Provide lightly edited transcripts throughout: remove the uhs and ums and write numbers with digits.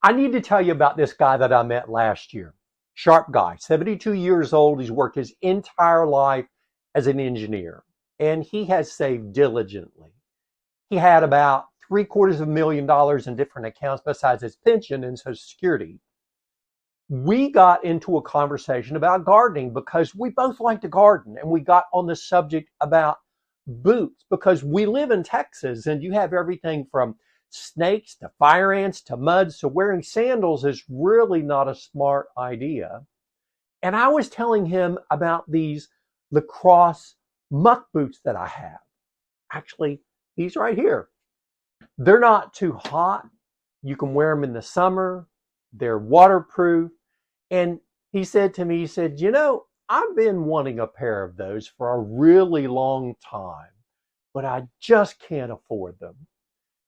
I need to tell you about this guy that I met last year. Sharp guy, 72 years old. He's worked his entire life as an engineer, and he has saved diligently. He had about $750,000 in different accounts besides his pension and Social Security. We got into a conversation about gardening because we both like to garden, and we got on the subject about boots because we live in Texas and you have everything from snakes to fire ants to mud, so wearing sandals is really not a smart idea. And I was telling him about these lacrosse muck boots that I have. Actually, these right here. They're not too hot. You can wear them in the summer. They're waterproof. And he said to me, he said, I've been wanting a pair of those for a really long time, but I just can't afford them.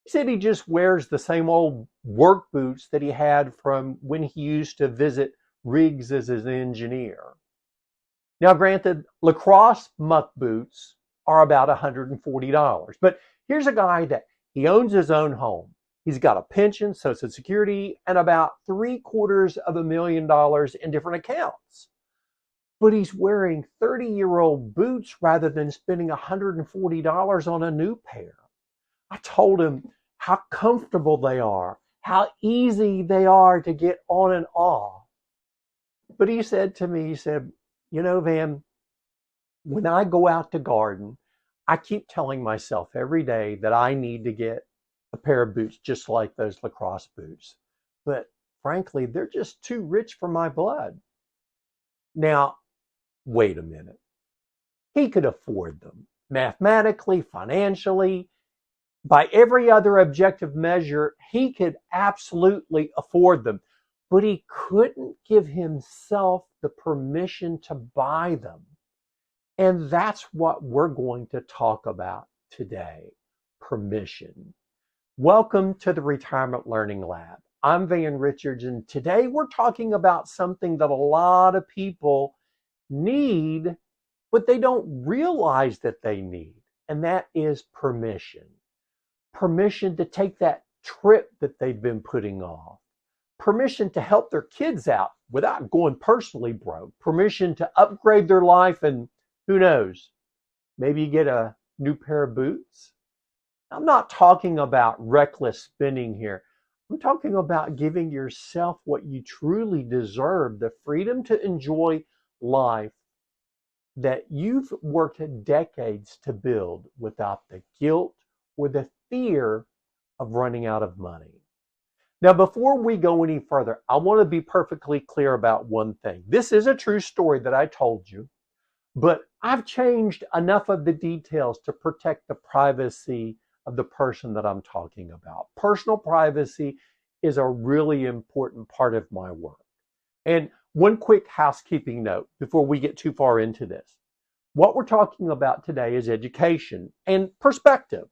He said he just wears the same old work boots that he had from when he used to visit rigs as an engineer. Now, granted, lacrosse muck boots are about $140, but here's a guy that he owns his own home. He's got a pension, Social Security, and about $750,000 in different accounts. But he's wearing 30-year-old boots rather than spending $140 on a new pair. I told him how comfortable they are, how easy they are to get on and off. But he said to me, he said, Van, when I go out to garden, I keep telling myself every day that I need to get a pair of boots just like those lacrosse boots. But frankly, they're just too rich for my blood. Now, wait a minute. He could afford them mathematically, financially, by every other objective measure. He could absolutely afford them, but he couldn't give himself the permission to buy them. And that's what we're going to talk about today, permission. Welcome to the Retirement Learning Lab. I'm Van Richards, and today we're talking about something that a lot of people need, but they don't realize that they need, and that is permission. Permission to take that trip that they've been putting off. Permission to help their kids out without going personally broke. Permission to upgrade their life and who knows, maybe get a new pair of boots. I'm not talking about reckless spending here. I'm talking about giving yourself what you truly deserve, the freedom to enjoy life that you've worked decades to build without the guilt or the fear of running out of money. Now, before we go any further, I want to be perfectly clear about one thing. This is a true story that I told you, but I've changed enough of the details to protect the privacy of the person that I'm talking about. Personal privacy is a really important part of my work. And one quick housekeeping note before we get too far into this. What we're talking about today is education and perspective.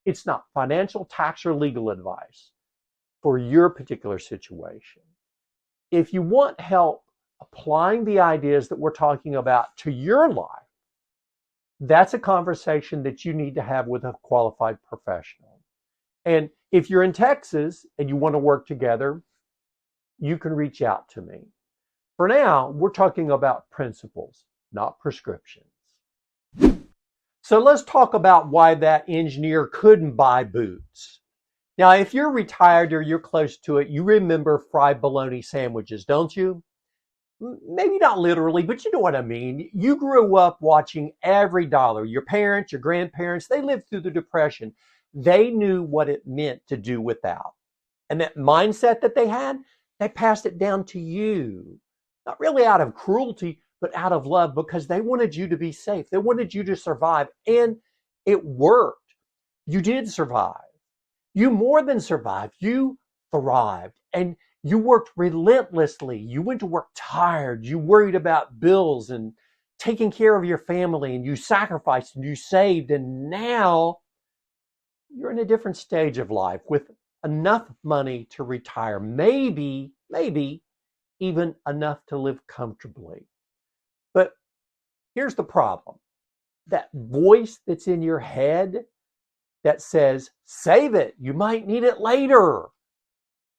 It's not financial, tax, or legal advice for your particular situation. If you want help applying the ideas that we're talking about to your life, that's a conversation that you need to have with a qualified professional. And if you're in Texas and you want to work together, you can reach out to me. For now, we're talking about principles, not prescriptions. So let's talk about why that engineer couldn't buy boots. Now, if you're retired or you're close to it, you remember fried bologna sandwiches, don't you? Maybe not literally, but you know what I mean. You grew up watching every dollar. Your parents, your grandparents, they lived through the Depression. They knew what it meant to do without. And that mindset that they had, they passed it down to you. Not really out of cruelty, but out of love, because they wanted you to be safe. They wanted you to survive. And it worked. You did survive. You more than survived. You thrived. And you worked relentlessly. You went to work tired. You worried about bills and taking care of your family, and you sacrificed and you saved. And now you're in a different stage of life with enough money to retire. Maybe even enough to live comfortably. But here's the problem. That voice that's in your head that says, save it, you might need it later.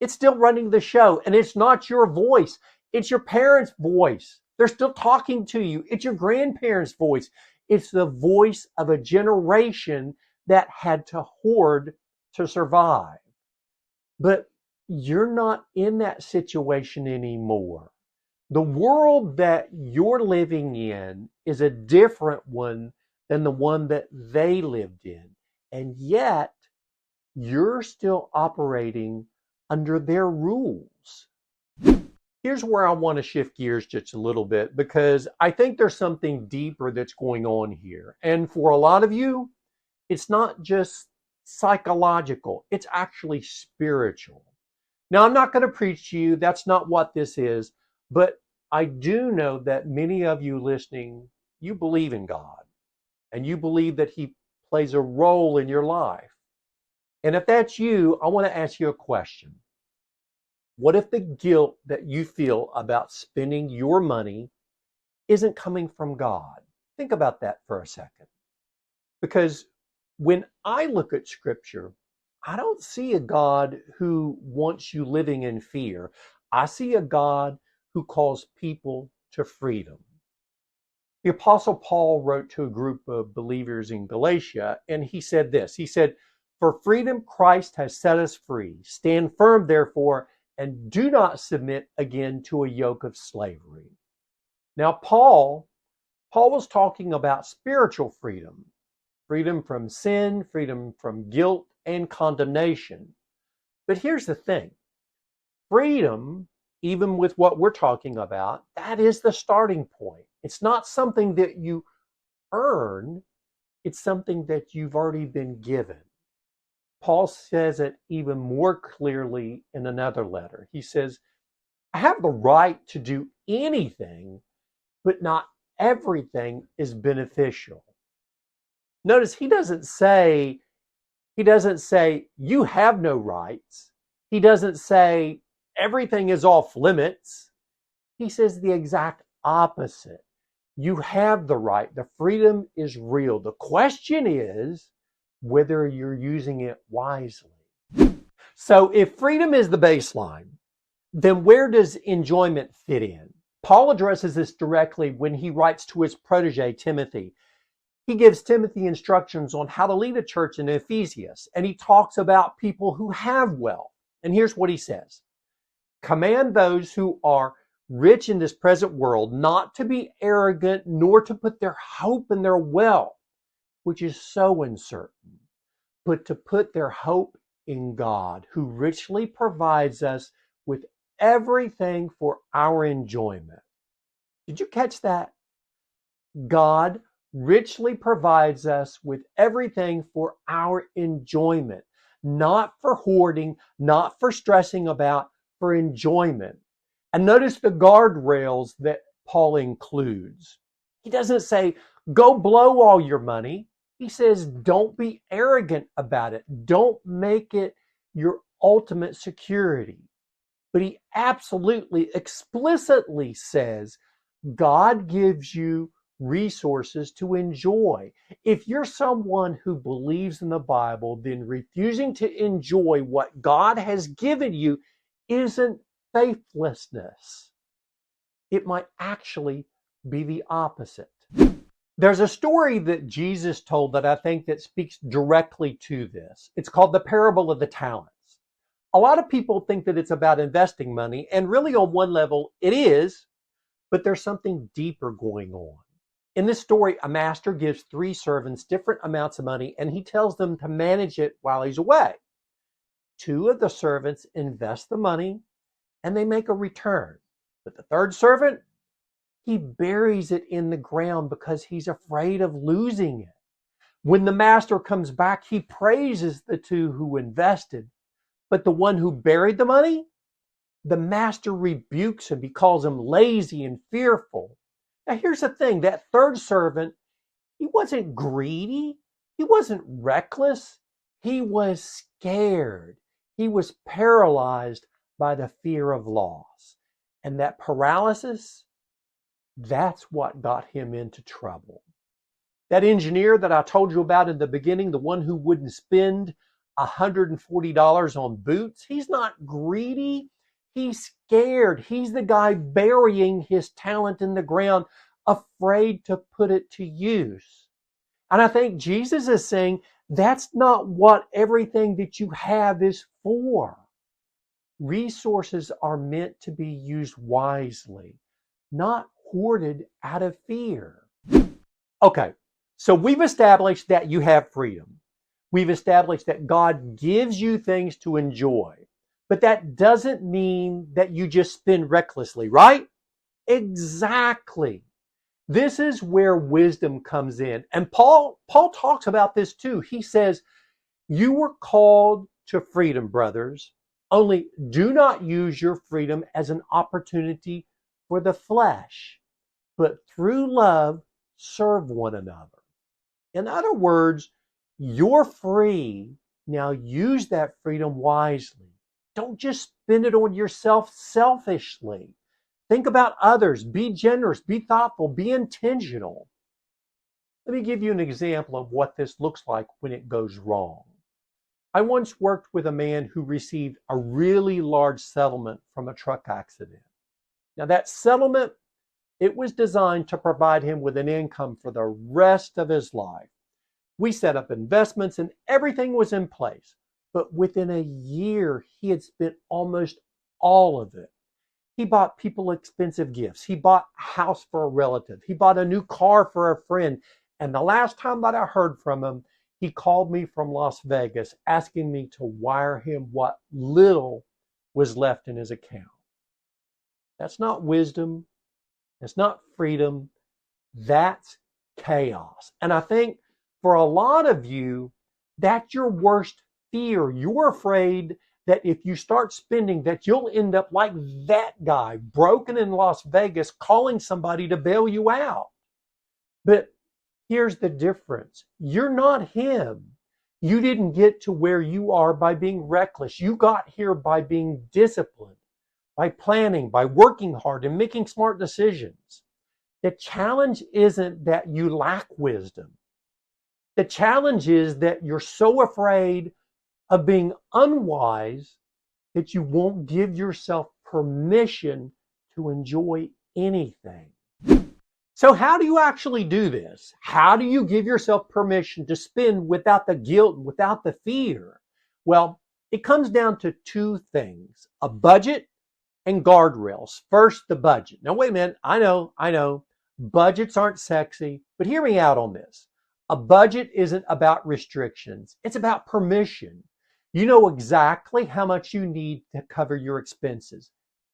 It's still running the show, and it's not your voice. It's your parents' voice. They're still talking to you. It's your grandparents' voice. It's the voice of a generation that had to hoard to survive. But you're not in that situation anymore. The world that you're living in is a different one than the one that they lived in. And yet, you're still operating under their rules. Here's where I want to shift gears just a little bit because I think there's something deeper that's going on here. And for a lot of you, it's not just psychological, it's actually spiritual. Now, I'm not going to preach to you, that's not what this is, but I do know that many of you listening, you believe in God and you believe that He plays a role in your life. And if that's you, I want to ask you a question. What if the guilt that you feel about spending your money isn't coming from God? Think about that for a second. Because when I look at Scripture, I don't see a God who wants you living in fear. I see a God who calls people to freedom. The Apostle Paul wrote to a group of believers in Galatia, and he said this. He said, "For freedom Christ has set us free. Stand firm, therefore, and do not submit again to a yoke of slavery." Now, Paul was talking about spiritual freedom, freedom from sin, freedom from guilt and condemnation. But here's the thing. Freedom, even with what we're talking about, that is the starting point. It's not something that you earn. It's something that you've already been given. Paul says it even more clearly in another letter. He says, I have the right to do anything, but not everything is beneficial. Notice he doesn't say you have no rights. He doesn't say everything is off limits. He says the exact opposite. You have the right. The freedom is real. The question is whether you're using it wisely. So if freedom is the baseline, then where does enjoyment fit in? Paul addresses this directly when he writes to his protege, Timothy. He gives Timothy instructions on how to lead a church in Ephesus, and he talks about people who have wealth. And here's what he says. Command those who are rich in this present world not to be arrogant, nor to put their hope in their wealth, which is so uncertain, but to put their hope in God, who richly provides us with everything for our enjoyment. Did you catch that? God richly provides us with everything for our enjoyment, not for hoarding, not for stressing about, for enjoyment. And notice the guardrails that Paul includes. He doesn't say, go blow all your money. He says, don't be arrogant about it. Don't make it your ultimate security. But he absolutely, explicitly says, God gives you resources to enjoy. If you're someone who believes in the Bible, then refusing to enjoy what God has given you isn't faithlessness. It might actually be the opposite. There's a story that Jesus told that I think that speaks directly to this. It's called the parable of the talents. A lot of people think that it's about investing money, and really on one level it is, but there's something deeper going on. In this story, a master gives 3 servants different amounts of money, and he tells them to manage it while he's away. 2 of the servants invest the money, and they make a return. But the 3rd servant, he buries it in the ground because he's afraid of losing it. When the master comes back, he praises the 2 who invested, but the one who buried the money, the master rebukes him. He calls him lazy and fearful. Now, here's the thing. That 3rd servant, he wasn't greedy. He wasn't reckless. He was scared. He was paralyzed by the fear of loss. And that paralysis, that's what got him into trouble. That engineer that I told you about in the beginning, the one who wouldn't spend $140 on boots. He's not greedy. He's scared. He's the guy burying his talent in the ground, afraid to put it to use. And I think Jesus is saying that's not what everything that you have is for. Resources are meant to be used wisely, not hoarded out of fear. Okay, so we've established that you have freedom. We've established that God gives you things to enjoy. But that doesn't mean that you just spend recklessly, right? Exactly. This is where wisdom comes in. And Paul talks about this too. He says, you were called to freedom, brothers. Only do not use your freedom as an opportunity for the flesh, but through love, serve one another. In other words, you're free. Now use that freedom wisely. Don't just spend it on yourself selfishly. Think about others. Be generous. Be thoughtful. Be intentional. Let me give you an example of what this looks like when it goes wrong. I once worked with a man who received a really large settlement from a truck accident. Now that settlement, it was designed to provide him with an income for the rest of his life. We set up investments and everything was in place. But within a year, he had spent almost all of it. He bought people expensive gifts. He bought a house for a relative. He bought a new car for a friend. And the last time that I heard from him, he called me from Las Vegas asking me to wire him what little was left in his account. That's not wisdom. That's not freedom. That's chaos. And I think for a lot of you, that's your worst fear. You're afraid that if you start spending, that you'll end up like that guy, broken in Las Vegas, calling somebody to bail you out. But here's the difference. You're not him. You didn't get to where you are by being reckless. You got here by being disciplined, by planning, by working hard and making smart decisions. The challenge isn't that you lack wisdom. The challenge is that you're so afraid of being unwise that you won't give yourself permission to enjoy anything. So how do you actually do this? How do you give yourself permission to spend without the guilt, without the fear? Well, it comes down to two things: a budget and guardrails. First, the budget. Now, wait a minute. I know. Budgets aren't sexy, but hear me out on this. A budget isn't about restrictions. It's about permission. You know exactly how much you need to cover your expenses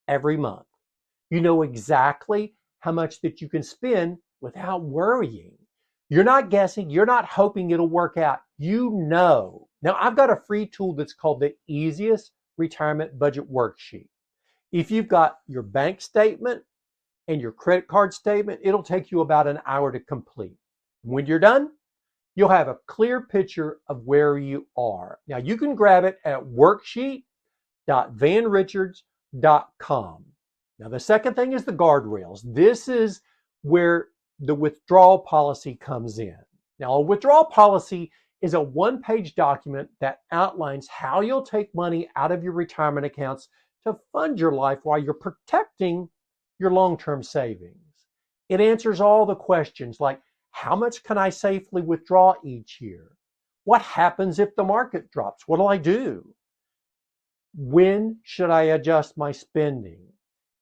every month. You know exactly how much that you can spend without worrying. You're not guessing. You're not hoping it'll work out. You know. Now, I've got a free tool that's called the Easiest Retirement Budget Worksheet. If you've got your bank statement and your credit card statement, it'll take you about an hour to complete. When you're done, you'll have a clear picture of where you are. Now, you can grab it at worksheet.vanrichards.com. Now, the second thing is the guardrails. This is where the withdrawal policy comes in. Now, a withdrawal policy is a one-page document that outlines how you'll take money out of your retirement accounts to fund your life while you're protecting your long-term savings. It answers all the questions like, how much can I safely withdraw each year? What happens if the market drops? What do I do? When should I adjust my spending?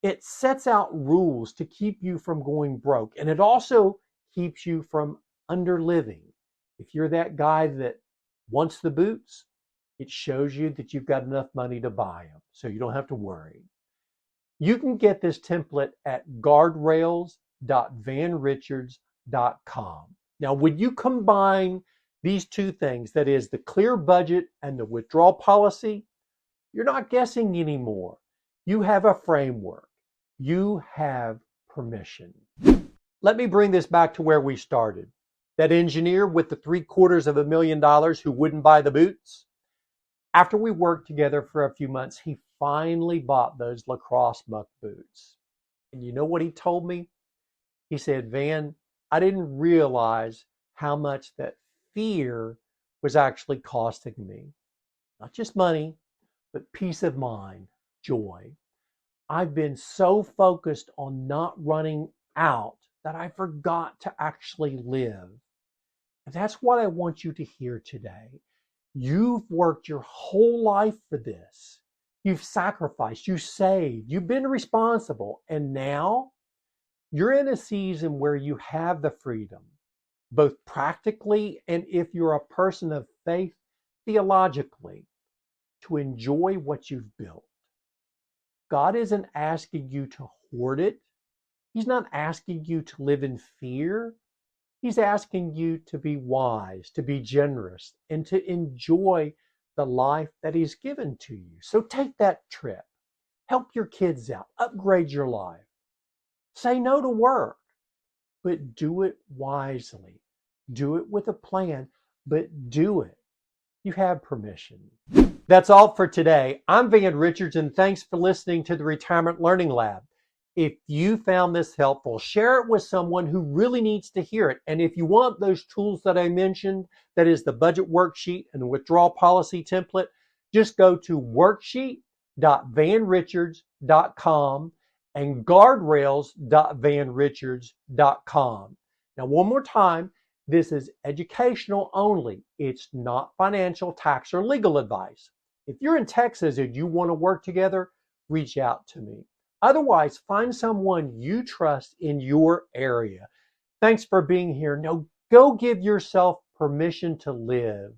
It sets out rules to keep you from going broke, and it also keeps you from underliving. If you're that guy that wants the boots, it shows you that you've got enough money to buy them, so you don't have to worry. You can get this template at guardrails.vanrichards.com. Now, when you combine these two things, that is the clear budget and the withdrawal policy, you're not guessing anymore. You have a framework. You have permission. Let me bring this back to where we started. That engineer with the $750,000 who wouldn't buy the boots. After we worked together for a few months, he finally bought those lacrosse muck boots. And you know what he told me? He said, Van, I didn't realize how much that fear was actually costing me. Not just money, but peace of mind, joy. I've been so focused on not running out that I forgot to actually live. And that's what I want you to hear today. You've worked your whole life for this. You've sacrificed, you saved, you've been responsible, and now you're in a season where you have the freedom, both practically and if you're a person of faith, theologically, to enjoy what you've built. God isn't asking you to hoard it. He's not asking you to live in fear. He's asking you to be wise, to be generous, and to enjoy the life that He's given to you. So take that trip. Help your kids out. Upgrade your life. Say no to work, but do it wisely. Do it with a plan, but do it. You have permission. That's all for today. I'm Van Richards, and thanks for listening to the Retirement Learning Lab. If you found this helpful, share it with someone who really needs to hear it. And if you want those tools that I mentioned, that is the budget worksheet and the withdrawal policy template, just go to worksheet.vanrichards.com and guardrails.vanrichards.com. Now, one more time, this is educational only. It's not financial, tax, or legal advice. If you're in Texas and you want to work together, reach out to me. Otherwise, find someone you trust in your area. Thanks for being here. Now, go give yourself permission to live.